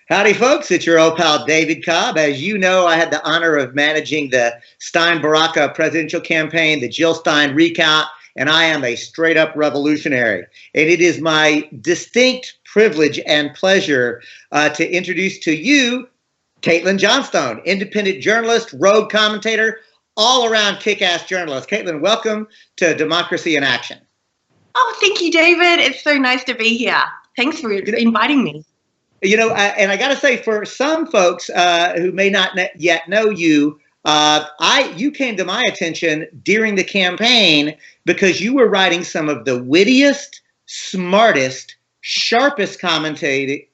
Howdy, folks. It's your old pal, David Cobb. As you know, I had the honor of managing the Stein-Baraka presidential campaign, the Jill Stein recount, and I am a straight-up revolutionary. And it is my distinct privilege and pleasure to introduce to you Caitlin Johnstone, independent journalist, rogue commentator, all-around kick-ass journalist. Caitlin, welcome to Democracy in Action. Oh, thank you, David. It's so nice to be here. Thanks for inviting me. You know, and I got to say, for some folks who may not yet know you, you came to my attention during the campaign because you were writing some of the wittiest, smartest, sharpest commentary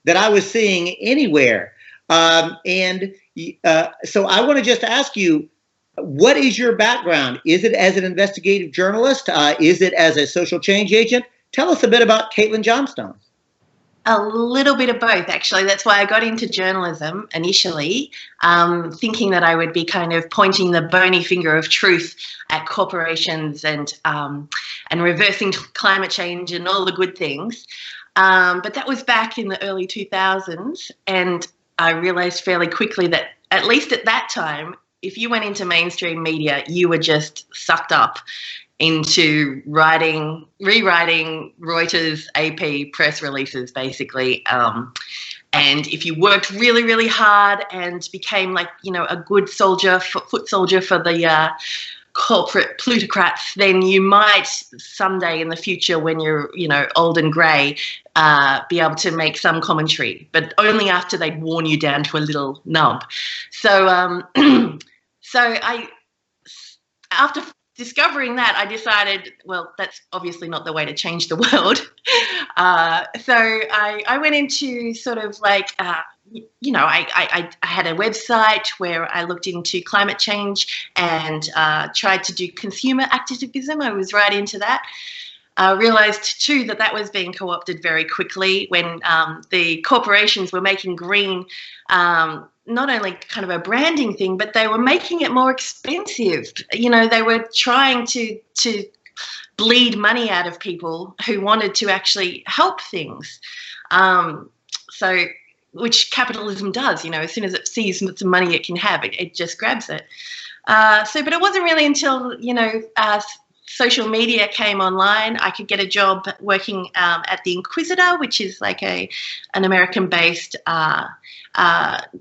that I was seeing anywhere. So I want to just ask you, what is your background? Is it as an investigative journalist? Is it as a social change agent? Tell us a bit about Caitlin Johnstone. A little bit of both, actually. That's why I got into journalism initially, thinking that I would be kind of pointing the bony finger of truth at corporations and reversing climate change and all the good things. But that was back in the early 2000s, and I realized fairly quickly that, at least at that time, if you went into mainstream media, you were just sucked up into rewriting Reuters, AP press releases, basically. And if you worked really, really hard and became like, a good soldier, foot soldier for the corporate plutocrats, then you might someday in the future, when you're, old and grey, be able to make some commentary, but only after they'd worn you down to a little nub. So, after discovering that, I decided, well, that's obviously not the way to change the world. So I went into sort of like, I had a website where I looked into climate change and tried to do consumer activism. I was right into that. I realized too that was being co-opted very quickly when the corporations were making green not only kind of a branding thing, but they were making it more expensive. They were trying to bleed money out of people who wanted to actually help things. Which capitalism does, as soon as it sees some money it can have, it just grabs it. But it wasn't really until, social media came online. I could get a job working at the Inquisitor, which is like an American-based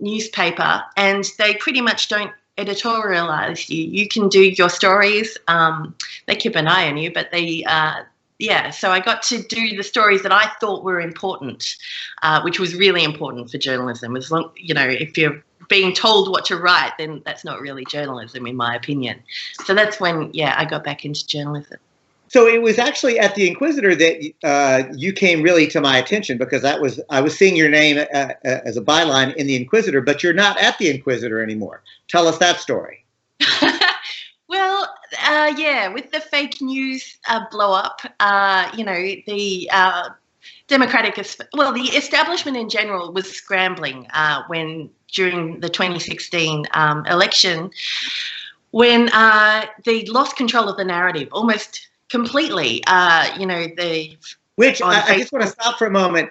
newspaper, and they pretty much don't editorialize you. You can do your stories. They keep an eye on you, but so I got to do the stories that I thought were important, which was really important for journalism. As long, if you're being told what to write, then that's not really journalism, in my opinion. So that's when, I got back into journalism. So it was actually at the Inquisitor that you came really to my attention, because I was seeing your name as a byline in the Inquisitor, but you're not at the Inquisitor anymore. Tell us that story. Well, with the fake news blow up, the the establishment in general was scrambling during the 2016 election, when they lost control of the narrative almost completely. Which I just want to stop for a moment.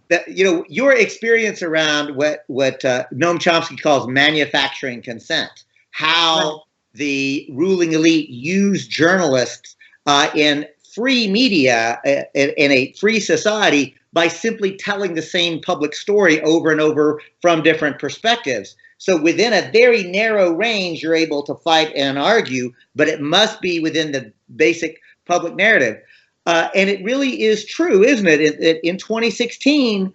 That your experience around what Noam Chomsky calls manufacturing consent, how the ruling elite use journalists in free media in a free society by simply telling the same public story over and over from different perspectives. So within a very narrow range, you're able to fight and argue, but it must be within the basic public narrative. And it really is true, isn't it? In 2016,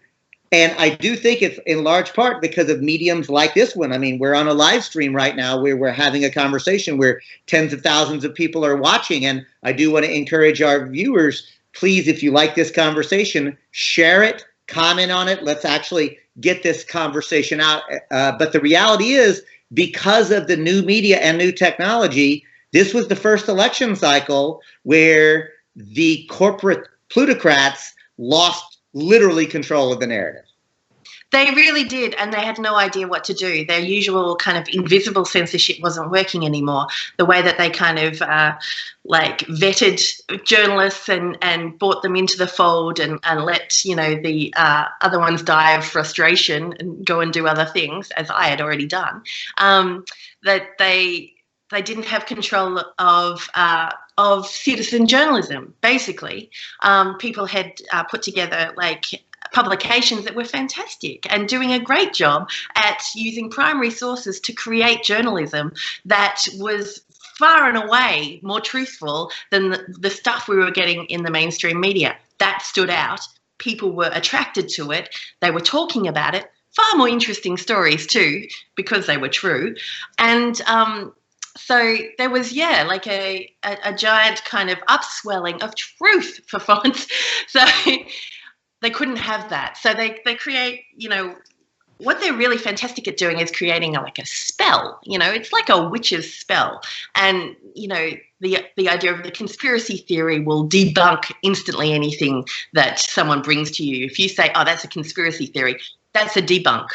and I do think it's in large part because of mediums like this one. I mean, we're on a live stream right now where we're having a conversation where tens of thousands of people are watching. And I do want to encourage our viewers, please, if you like this conversation, share it, comment on it. Let's actually get this conversation out. But the reality is, because of the new media and new technology, this was the first election cycle where the corporate plutocrats lost literally control of the narrative. They really did, and they had no idea what to do. Their usual kind of invisible censorship wasn't working anymore. The way that they kind of vetted journalists and brought them into the fold and let the other ones die of frustration and go and do other things, as I had already done. That they didn't have control of citizen journalism. Basically, people had put together publications that were fantastic and doing a great job at using primary sources to create journalism that was far and away more truthful than the stuff we were getting in the mainstream media. That stood out. People were attracted to it. They were talking about it. Far more interesting stories too, because they were true. And so there was, a giant kind of upswelling of truth for fonts. So they couldn't have that. So they create, what they're really fantastic at doing is creating a spell. It's like a witch's spell. And, the idea of the conspiracy theory will debunk instantly anything that someone brings to you. If you say, oh, that's a conspiracy theory, that's a debunk.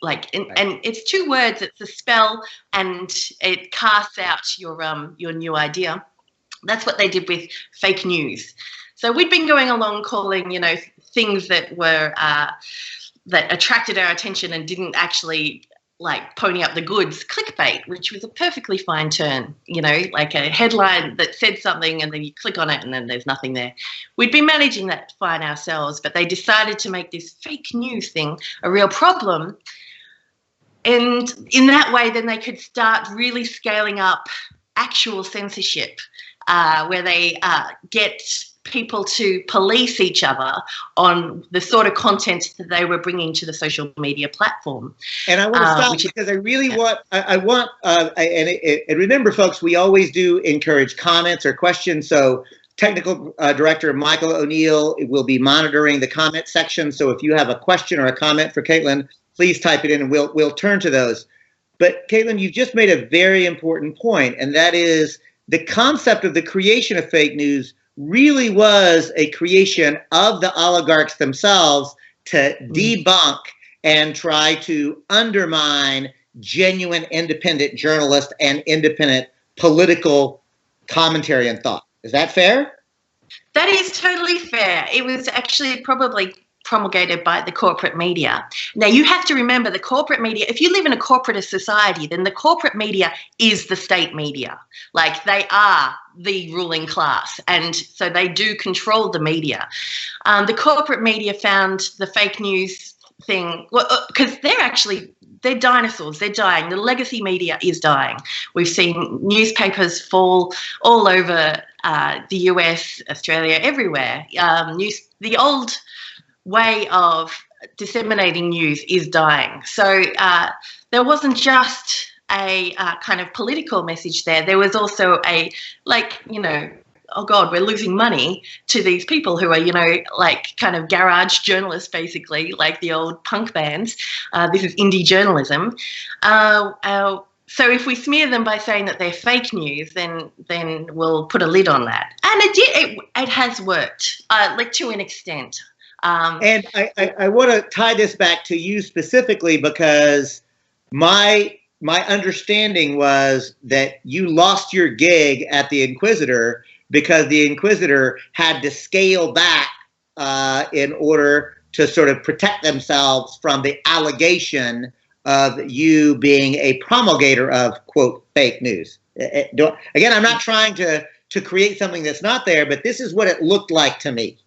And it's two words. It's a spell, and it casts out your new idea. That's what they did with fake news. So we'd been going along calling, things that were that attracted our attention and didn't actually pony up the goods, clickbait, which was a perfectly fine term. Like a headline that said something and then you click on it and then there's nothing there. We'd been managing that fine ourselves, but they decided to make this fake news thing a real problem. And in that way, then they could start really scaling up actual censorship, where they get people to police each other on the sort of content that they were bringing to the social media platform. And I want to stop because I really want, and remember, folks, we always do encourage comments or questions. So Technical Director Michael O'Neill will be monitoring the comment section. So if you have a question or a comment for Caitlin, please type it in and we'll turn to those. But Caitlin, you've just made a very important point, and that is the concept of the creation of fake news really was a creation of the oligarchs themselves to debunk and try to undermine genuine independent journalists and independent political commentary and thought. Is that fair? That is totally fair. It was actually probably promulgated by the corporate media. Now, you have to remember the corporate media, if you live in a corporatist society, then the corporate media is the state media. They are the ruling class, and so they do control the media. The corporate media found the fake news thing, because they're dinosaurs, they're dying. The legacy media is dying. We've seen newspapers fall all over the US, Australia, everywhere. The old way of disseminating news is dying. So there wasn't just a kind of political message there. There was also a, oh God, we're losing money to these people who are, kind of garage journalists, basically, like the old punk bands. This is indie journalism. So if we smear them by saying that they're fake news, then we'll put a lid on that. And it has worked, to an extent. And I want to tie this back to you specifically, because my understanding was that you lost your gig at the Inquisitor because the Inquisitor had to scale back in order to sort of protect themselves from the allegation of you being a promulgator of, quote, fake news. Again, I'm not trying to create something that's not there, but this is what it looked like to me.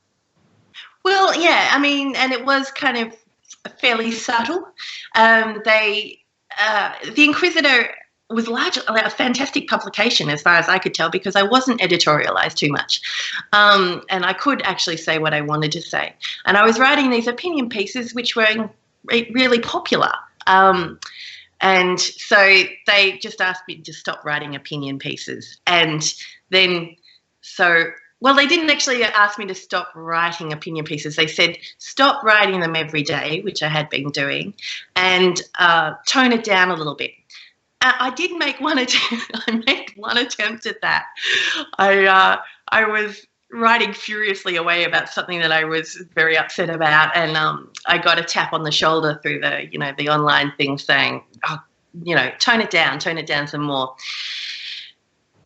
Well, yeah, and it was kind of fairly subtle. The Inquisitor was largely a fantastic publication as far as I could tell, because I wasn't editorialized too much. And I could actually say what I wanted to say. And I was writing these opinion pieces which were really popular. And so they just asked me to stop writing opinion pieces. And then they didn't actually ask me to stop writing opinion pieces. They said, stop writing them every day, which I had been doing, and tone it down a little bit. I did make one attempt. I made one attempt at that. I was writing furiously away about something that I was very upset about, and I got a tap on the shoulder through the, the online thing saying, oh, tone it down some more.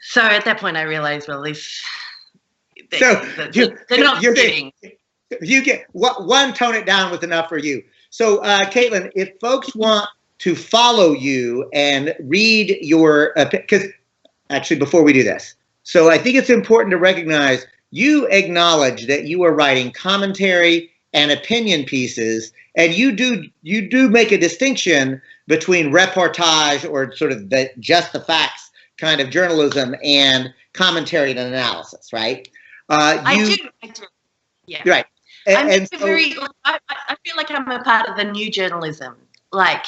So at that point I realized, well, they're not kidding. You get one, tone it down was enough for you. So Caitlin, if folks want to follow you and read your, because actually before we do this, so I think it's important to recognize you acknowledge that you are writing commentary and opinion pieces, and you do make a distinction between reportage or sort of just the facts kind of journalism and commentary and analysis, right? I do. Yeah. Right. I feel like I'm a part of the new journalism. Like,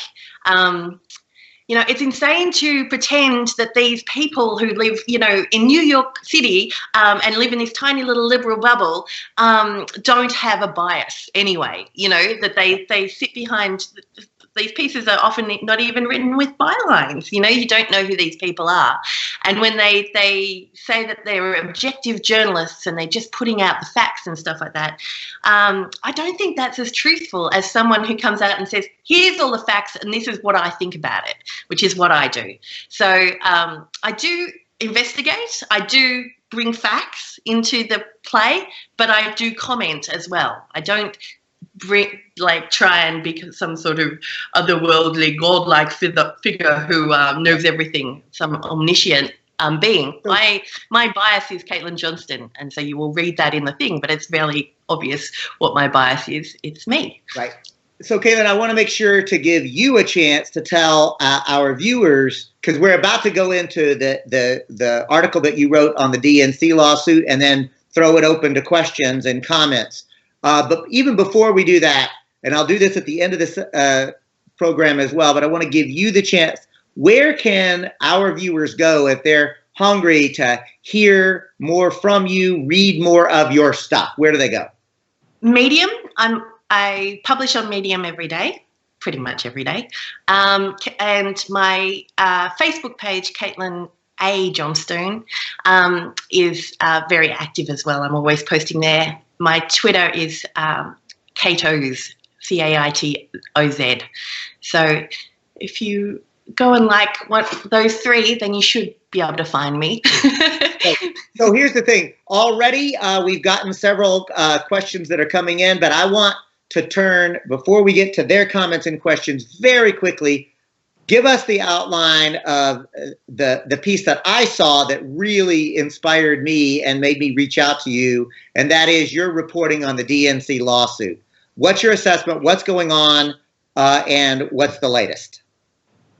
it's insane to pretend that these people who live, in New York City and live in this tiny little liberal bubble don't have a bias anyway, that they sit behind. These pieces are often not even written with bylines. You don't know who these people are. And when they say that they're objective journalists and they're just putting out the facts and stuff like that, I don't think that's as truthful as someone who comes out and says, here's all the facts and this is what I think about it, which is what I do. So I do investigate. I do bring facts into the play, but I do comment as well. I don't try and be some sort of otherworldly, godlike figure who knows everything, some omniscient being. My bias is Caitlin Johnstone, and so you will read that in the thing, but it's very obvious what my bias is. It's me. Right. So, Caitlin, I want to make sure to give you a chance to tell our viewers, because we're about to go into the article that you wrote on the DNC lawsuit and then throw it open to questions and comments. But even before we do that, and I'll do this at the end of this program as well, but I want to give you the chance. Where can our viewers go if they're hungry to hear more from you, read more of your stuff? Where do they go? Medium. I publish on Medium every day, pretty much every day. And my Facebook page, Caitlin A. Johnstone, is very active as well. I'm always posting there. My Twitter is Caitoz, Caitoz. So if you go and like those three, then you should be able to find me. So here's the thing. Already we've gotten several questions that are coming in, but I want to turn, before we get to their comments and questions, very quickly, give us the outline of the piece that I saw that really inspired me and made me reach out to you, and that is your reporting on the DNC lawsuit. What's your assessment? What's going on? And what's the latest?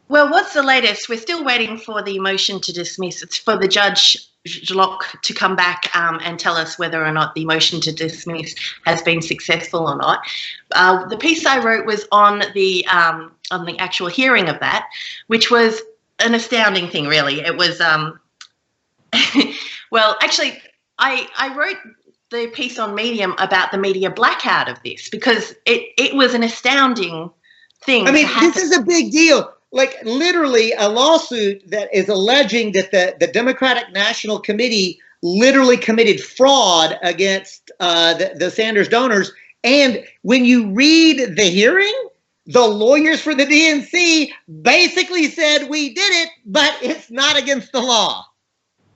Well, what's the latest? We're still waiting for the motion to dismiss. It's for the judge to come back and tell us whether or not the motion to dismiss has been successful or not. The piece I wrote was on the actual hearing of that, which was an astounding thing, really. It was, well, actually, I wrote the piece on Medium about the media blackout of this because it was an astounding thing. I mean, this is a big deal. Like literally a lawsuit that is alleging that the Democratic National Committee literally committed fraud against the Sanders donors. And when you read the hearing, the lawyers for the DNC basically said, we did it, but it's not against the law.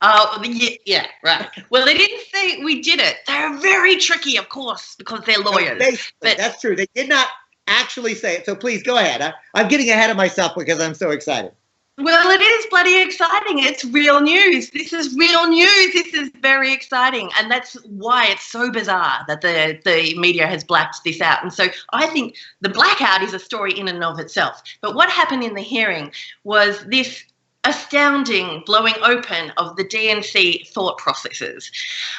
Oh, yeah, right. Well, they didn't say we did it. They're very tricky, of course, because they're lawyers. But that's true. They did not actually say it. So please go ahead. I'm getting ahead of myself because I'm so excited. Well, it is bloody exciting. It's real news. This is real news. This is very exciting. And that's why it's so bizarre that the media has blacked this out. And so I think the blackout is a story in and of itself. But what happened in the hearing was this astounding blowing open of the DNC thought processes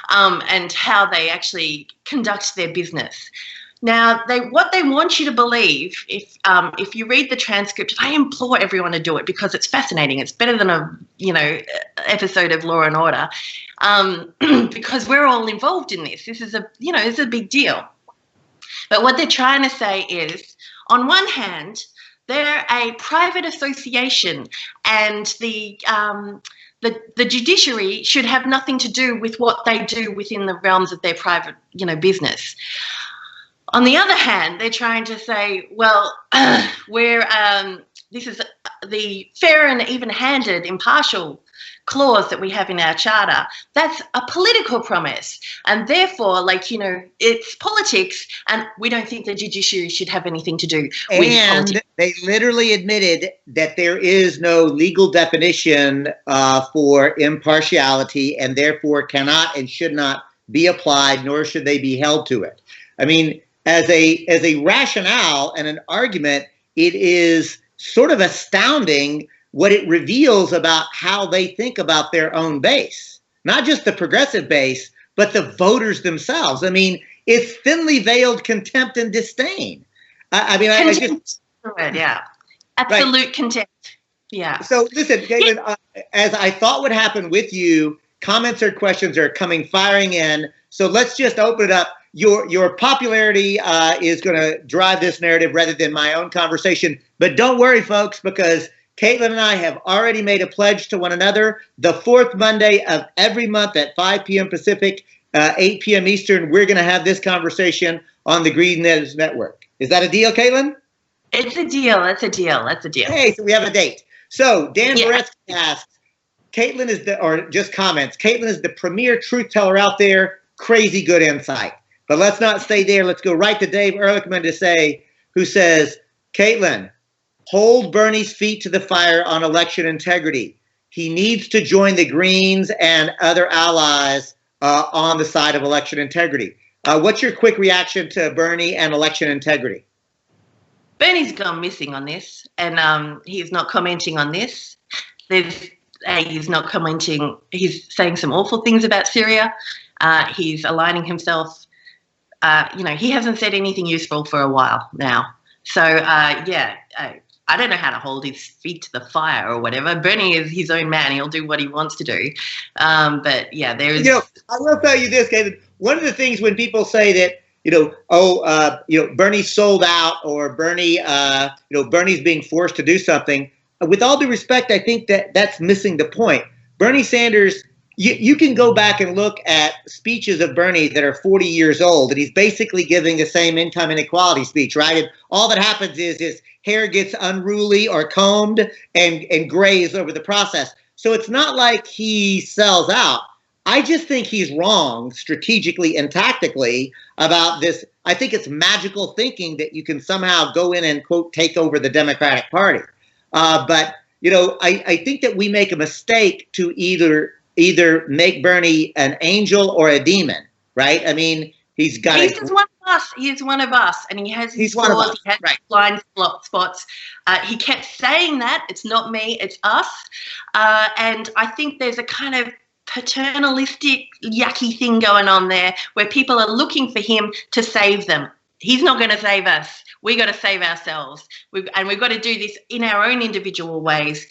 and how they actually conduct their business. Now, what they want you to believe, if you read the transcript, I implore everyone to do it because it's fascinating. It's better than a episode of Law and Order because we're all involved in this. This is it's a big deal. But what they're trying to say is, on one hand, they're a private association, and the the judiciary should have nothing to do with what they do within the realms of their private, business. On the other hand, they're trying to say, well, this is the fair and even-handed, impartial clause that we have in our charter. That's a political promise, and therefore, it's politics, and we don't think the judiciary should have anything to do with politics. And they literally admitted that there is no legal definition for impartiality, and therefore cannot and should not be applied, nor should they be held to it. I mean, as a rationale and an argument, it is sort of astounding what it reveals about how they think about their own base. Not just the progressive base, but the voters themselves. I mean, it's thinly veiled contempt and disdain. Absolute right. Contempt. Yeah. So listen, Caitlin, as I thought would happen with you, comments or questions are coming firing in. So let's just open it up. Your popularity is going to drive this narrative rather than my own conversation. But don't worry, folks, because Caitlin and I have already made a pledge to one another. The fourth Monday of every month at 5 p.m. Pacific, 8 p.m. Eastern, we're going to have this conversation on the Green News Network. Is that a deal, Caitlin? It's a deal. That's a deal. That's a deal. Hey, so we have a date. So Dan Boretsky asks, Caitlin comments, Caitlin is the premier truth teller out there. Crazy good insight. But let's not stay there. Let's go right to Dave Ehrlichman who says, Caitlin, hold Bernie's feet to the fire on election integrity. He needs to join the Greens and other allies on the side of election integrity. What's your quick reaction to Bernie and election integrity? Bernie's gone missing on this, and he's not commenting on this. He's not commenting. He's saying some awful things about Syria. He's aligning himself. He hasn't said anything useful for a while now. So, I don't know how to hold his feet to the fire or whatever. Bernie is his own man. He'll do what he wants to do. But, there's... I will tell you this, David. One of the things when people say that, Bernie sold out or Bernie, Bernie's being forced to do something, with all due respect, I think that's missing the point. Bernie Sanders... You can go back and look at speeches of Bernie that are 40 years old, and he's basically giving the same income inequality speech, right? And all that happens is his hair gets unruly or combed and grays over the process. So it's not like he sells out. I just think he's wrong strategically and tactically about this. I think it's magical thinking that you can somehow go in and, quote, take over the Democratic Party. But I think that we make a mistake to either make Bernie an angel or a demon, right? I mean, he's got. He's just one of us. He's one of us, and he has his flaws. He has blind spots. He kept saying that it's not me, it's us. And I think there's a kind of paternalistic, yucky thing going on there, where people are looking for him to save them. He's not going to save us. We got to save ourselves, and we've got to do this in our own individual ways,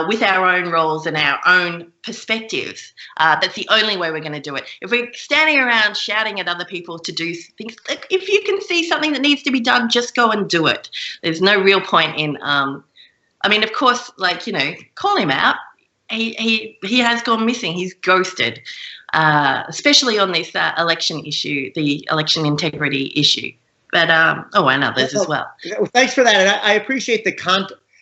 with our own roles and our own perspectives. That's the only way we're going to do it. If we're standing around shouting at other people to do things, like, if you can see something that needs to be done, just go and do it. There's no real point in. Of course, call him out. He has gone missing. He's ghosted, especially on this election issue, the election integrity issue. But and others as well. Thanks for that, and I appreciate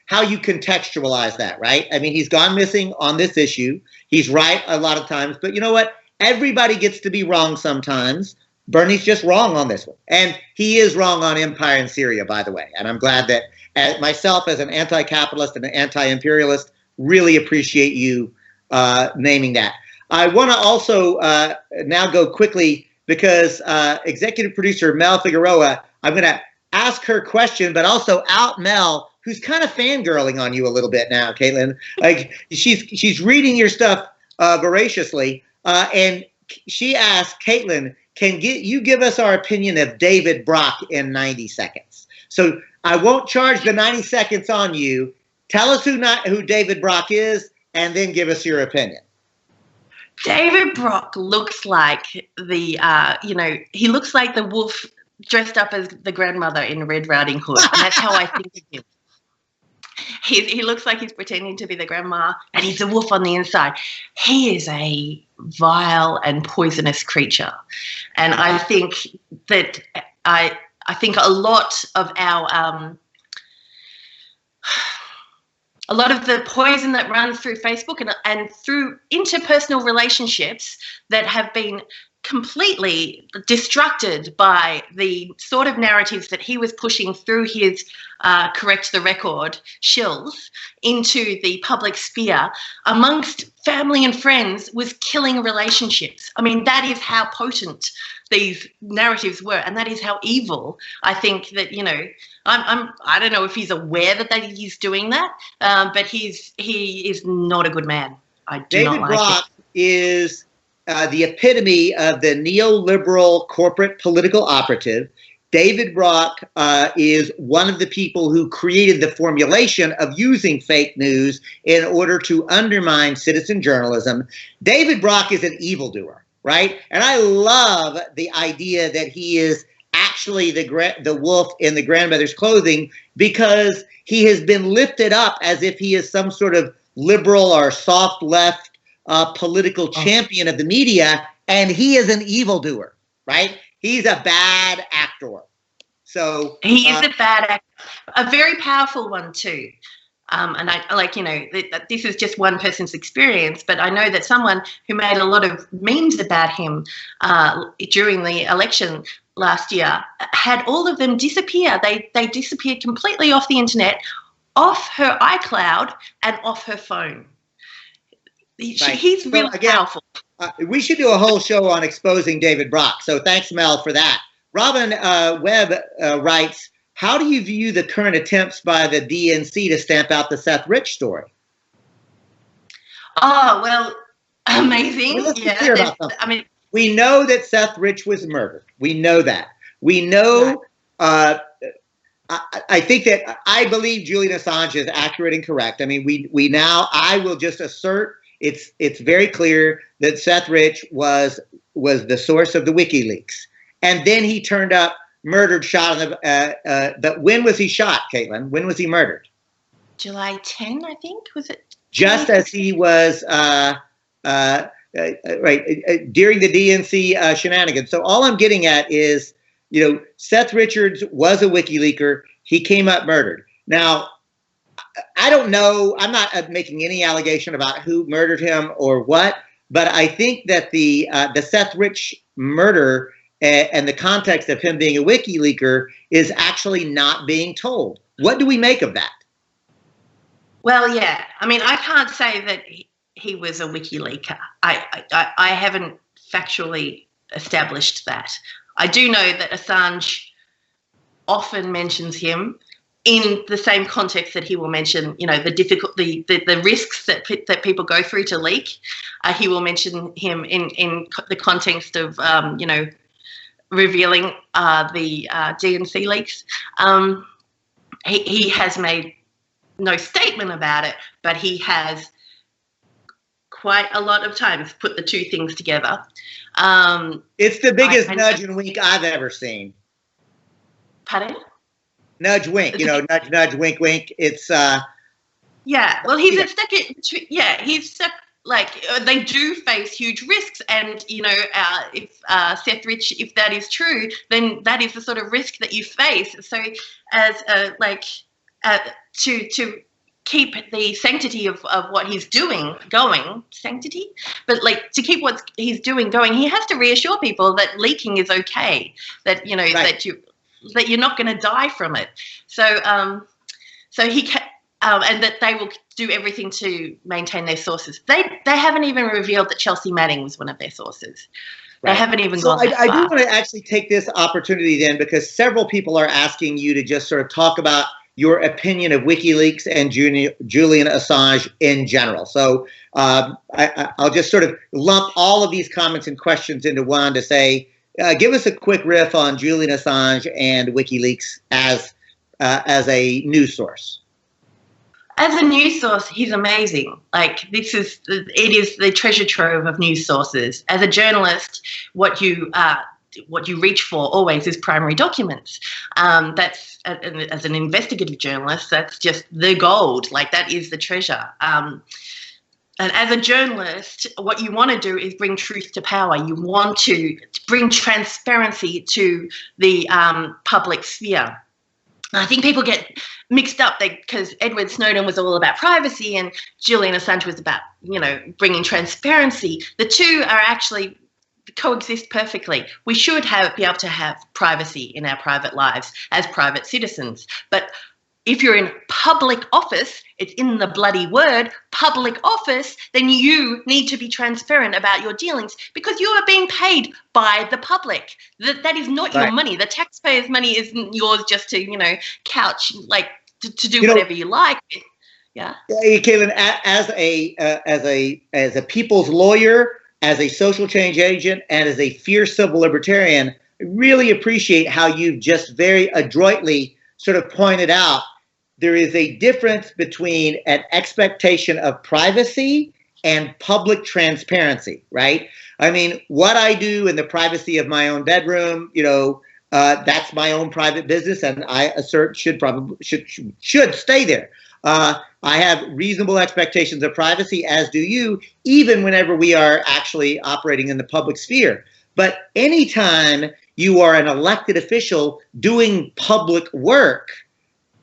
how you contextualize that. Right? I mean, he's gone missing on this issue. He's right a lot of times, but you know what? Everybody gets to be wrong sometimes. Bernie's just wrong on this one, and he is wrong on empire in Syria, by the way. And I'm glad that myself, as an anti-capitalist and an anti-imperialist, really appreciate you naming that. I want to also now go quickly, because executive producer Mel Figueroa, I'm going to ask her question, but also out Mel, who's kind of fangirling on you a little bit now, Caitlin. Like, she's reading your stuff voraciously, and she asked, Caitlin, can you give us our opinion of David Brock in 90 seconds? So I won't charge the 90 seconds on you. Tell us who David Brock is, and then give us your opinion. David Brock looks like he looks like the wolf dressed up as the grandmother in Red Riding Hood. And that's how I think of him. He looks like he's pretending to be the grandma, and he's a wolf on the inside. He is a vile and poisonous creature, and I think that I think a lot of our a lot of the poison that runs through Facebook and through interpersonal relationships that have been completely destructed by the sort of narratives that he was pushing through his correct the record shills into the public sphere amongst family and friends was killing relationships. I mean, that is how potent these narratives were, and that is how evil. I think that, you know, I don't know if he's aware that he's doing that, but he is not a good man. I do David not like Brock it. is the epitome of the neoliberal corporate political operative. David Brock is one of the people who created the formulation of using fake news in order to undermine citizen journalism. David Brock is an evildoer, right? And I love the idea that he is actually the wolf in the grandmother's clothing, because he has been lifted up as if he is some sort of liberal or soft left political champion of the media, and he is an evildoer, right? He's a bad actor. So he is a bad actor, a very powerful one too. And I like, you know, this is just one person's experience, but I know that someone who made a lot of memes about him during the election last year had all of them disappear. They disappeared completely off the internet, off her iCloud and off her phone. He's really powerful. We should do a whole show on exposing David Brock. So thanks, Mel, for that. Robin Webb writes, how do you view the current attempts by the DNC to stamp out the Seth Rich story? Oh, well, amazing. Well, let's be clear about something. I mean, we know that Seth Rich was murdered. We know that. We know, I think that I believe Julian Assange is accurate and correct. I mean, we now, I will just assert it's very clear that Seth Rich was the source of the WikiLeaks. And then he turned up murdered, shot in the, but when was he shot, Caitlin? When was he murdered? July 10, I think, was it? Just as he was, right, during the DNC shenanigans. So all I'm getting at is, you know, Seth Richards was a WikiLeaker. He came up murdered. Now, I don't know. I'm not making any allegation about who murdered him or what, but I think that the Seth Rich murder and the context of him being a WikiLeaker is actually not being told. What do we make of that? Well, yeah. I mean, I can't say that he was a WikiLeaker. I haven't factually established that. I do know that Assange often mentions him in the same context that he will mention, you know, the risks that people go through to leak. He will mention him in the context of, you know, revealing the DNC leaks. He has made no statement about it, but he has quite a lot of times put the two things together. It's the biggest nudge and wink I've ever seen. Pardon? Nudge wink, you know, nudge nudge wink wink. It's yeah. Well, he's stuck. He's stuck. Like they do face huge risks, and you know, if Seth Rich, if that is true, then that is the sort of risk that you face. So, as to keep the sanctity of what he's doing going, sanctity, but like to keep what he's doing going, he has to reassure people that leaking is okay. That you know that you're not going to die from it. So, so he can. And that they will do everything to maintain their sources. They haven't even revealed that Chelsea Manning was one of their sources. Right. They haven't even gone that far. I do want to actually take this opportunity then, because several people are asking you to just sort of talk about your opinion of WikiLeaks and Julian Assange in general. So I'll just sort of lump all of these comments and questions into one to say, give us a quick riff on Julian Assange and WikiLeaks as a news source. As a news source, he's amazing. Like it is the treasure trove of news sources. As a journalist, what you what you reach for always is primary documents. That's as an investigative journalist, that's just the gold. Like, that is the treasure. And as a journalist, what you want to do is bring truth to power. You want to bring transparency to the public sphere. I think people get mixed up because Edward Snowden was all about privacy and Julian Assange was about, bringing transparency. The two are actually coexist perfectly. We should be able to have privacy in our private lives as private citizens. But if you're in public office, it's in the bloody word, public office, then you need to be transparent about your dealings because you are being paid by the public. That is not your money. The taxpayers' money isn't yours just to, couch, to do whatever you like. Yeah. Caitlin, as a people's lawyer, as a social change agent, and as a fierce civil libertarian, I really appreciate how you've just very adroitly sort of pointed out there is a difference between an expectation of privacy and public transparency, right? I mean, what I do in the privacy of my own bedroom, that's my own private business, and I assert should stay there. I have reasonable expectations of privacy, as do you, even whenever we are actually operating in the public sphere. But anytime you are an elected official doing public work,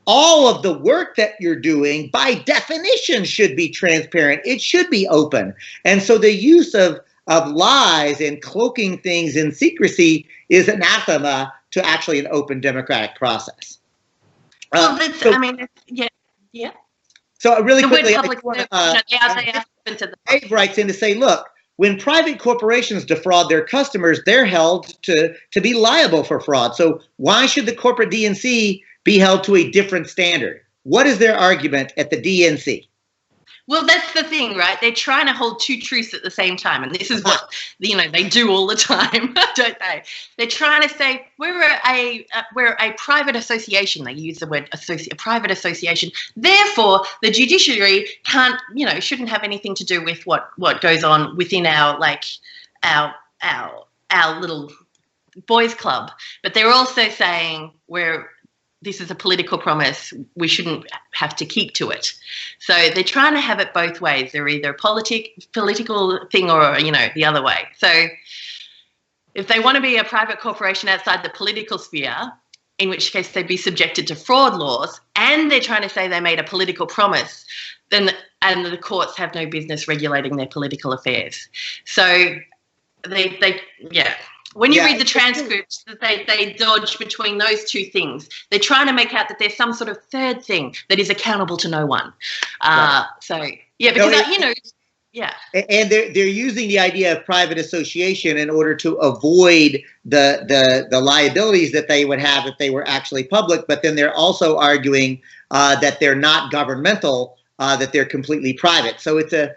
all of the work that you're doing, by definition, should be transparent. It should be open. And so the use of lies and cloaking things in secrecy is anathema to actually an open democratic process. Well, yeah. So really the quickly, Dave writes in to say, look, when private corporations defraud their customers, they're held to be liable for fraud. So why should the corporate DNC be held to a different standard? What is their argument at the DNC? Well, that's the thing, right? They're trying to hold two truths at the same time. And this is what, they do all the time, don't they? They're trying to say we're a private association. They use the word a private association. Therefore, the judiciary can't, shouldn't have anything to do with what goes on within our little boys club. But they're also saying this is a political promise. We shouldn't have to keep to it. So they're trying to have it both ways. They're either a political thing or, the other way. So if they want to be a private corporation outside the political sphere, in which case they'd be subjected to fraud laws, and they're trying to say they made a political promise, and the courts have no business regulating their political affairs. So when you read the transcripts, they dodge between those two things. They're trying to make out that there's some sort of third thing that is accountable to no one. And they're using the idea of private association in order to avoid the liabilities that they would have if they were actually public. But then they're also arguing that they're not governmental, that they're completely private. So it's a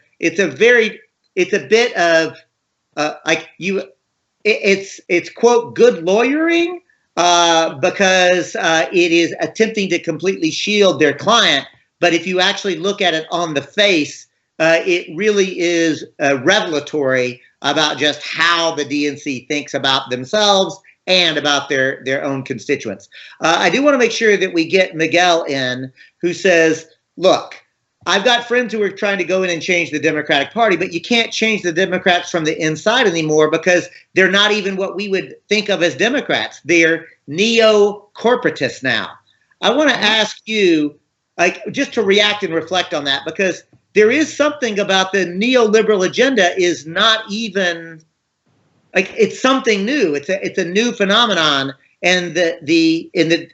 bit of It's quote good lawyering because it is attempting to completely shield their client. But if you actually look at it on the face, it really is revelatory about just how the DNC thinks about themselves and about their own constituents. I do want to make sure that we get Miguel in, who says, look, I've got friends who are trying to go in and change the Democratic Party, but you can't change the Democrats from the inside anymore because they're not even what we would think of as Democrats. They're neo-corporatists now. I want to ask you, just to react and reflect on that, because there is something about the neoliberal agenda is not even it's something new. It's a new phenomenon, and the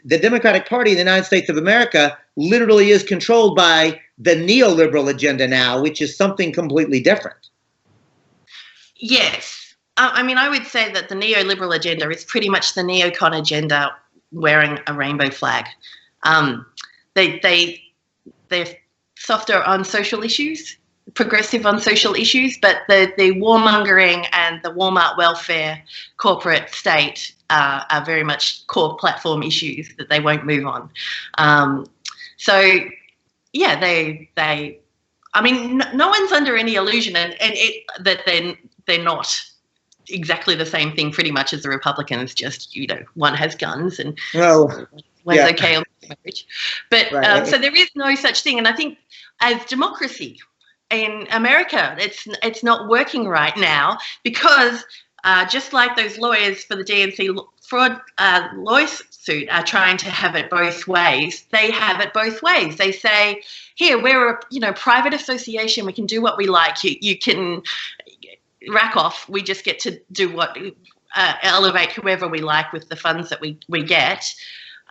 Democratic Party in the United States of America literally is controlled by the neoliberal agenda now, which is something completely different. Yes. I would say that the neoliberal agenda is pretty much the neocon agenda wearing a rainbow flag. They're softer on social issues, progressive on social issues, but the warmongering and the Walmart welfare corporate state are very much core platform issues that they won't move on. No one's under any illusion that they're not exactly the same thing pretty much as the Republicans, just, one has guns and one's okay on marriage. But so there is no such thing. And I think as democracy in America, it's not working right now because just like those lawyers for the DNC fraud lawsuit are trying to have it both ways, they have it both ways. They say, here, we're a private association. We can do what we like. You can rack off. We just get to do what elevate whoever we like with the funds that we get.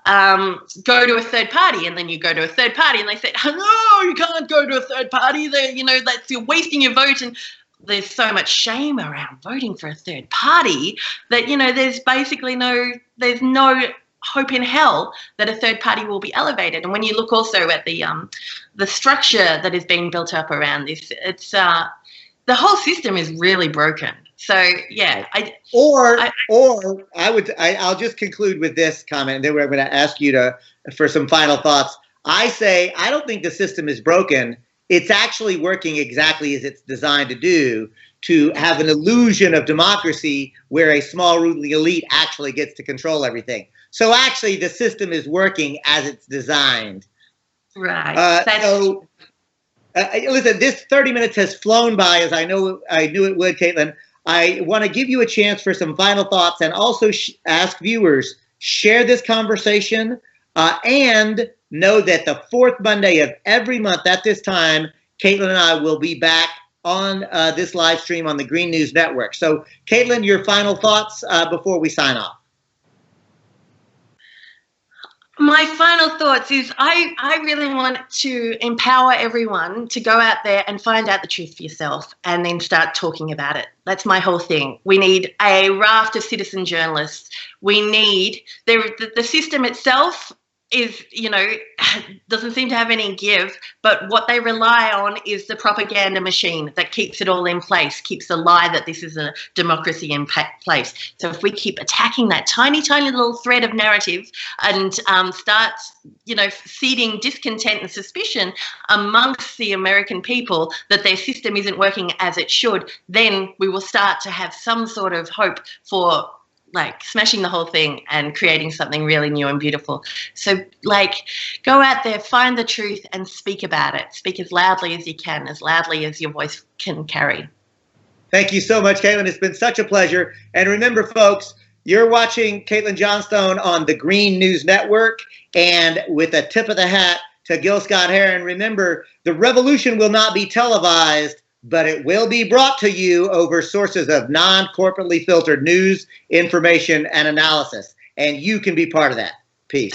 Go to a third party, and then you go to a third party, and they say, "No, you can't go to a third party. You're wasting your vote." And there's so much shame around voting for a third party that there's basically there's no hope in hell that a third party will be elevated. And when you look also at the structure that is being built up around this, it's the whole system is really broken. So yeah, I'll just conclude with this comment, and then we're going to ask you for some final thoughts. I say I don't think the system is broken. It's actually working exactly as it's designed to do, to have an illusion of democracy where a small ruling elite actually gets to control everything. So actually, the system is working as it's designed. Right. Listen, this 30 minutes has flown by, as I knew it would, Caitlin. I want to give you a chance for some final thoughts, and also ask viewers, share this conversation, and know that the fourth Monday of every month at this time, Caitlin and I will be back on this live stream on the Green News Network. So, Caitlin, your final thoughts before we sign off. My final thoughts is I really want to empower everyone to go out there and find out the truth for yourself and then start talking about it. That's my whole thing. We need a raft of citizen journalists. We need the system itself is, doesn't seem to have any give, but what they rely on is the propaganda machine that keeps it all in place, keeps the lie that this is a democracy in place. So if we keep attacking that tiny, tiny little thread of narrative and start, seeding discontent and suspicion amongst the American people that their system isn't working as it should, then we will start to have some sort of hope for smashing the whole thing and creating something really new and beautiful. So go out there, find the truth and speak about it. Speak as loudly as you can, as loudly as your voice can carry. Thank you so much, Caitlin. It's been such a pleasure. And remember, folks, you're watching Caitlin Johnstone on the Green News Network, and with a tip of the hat to Gil Scott-Heron, remember, the revolution will not be televised, but it will be brought to you over sources of non-corporately filtered news, information, and analysis. And you can be part of that. Peace.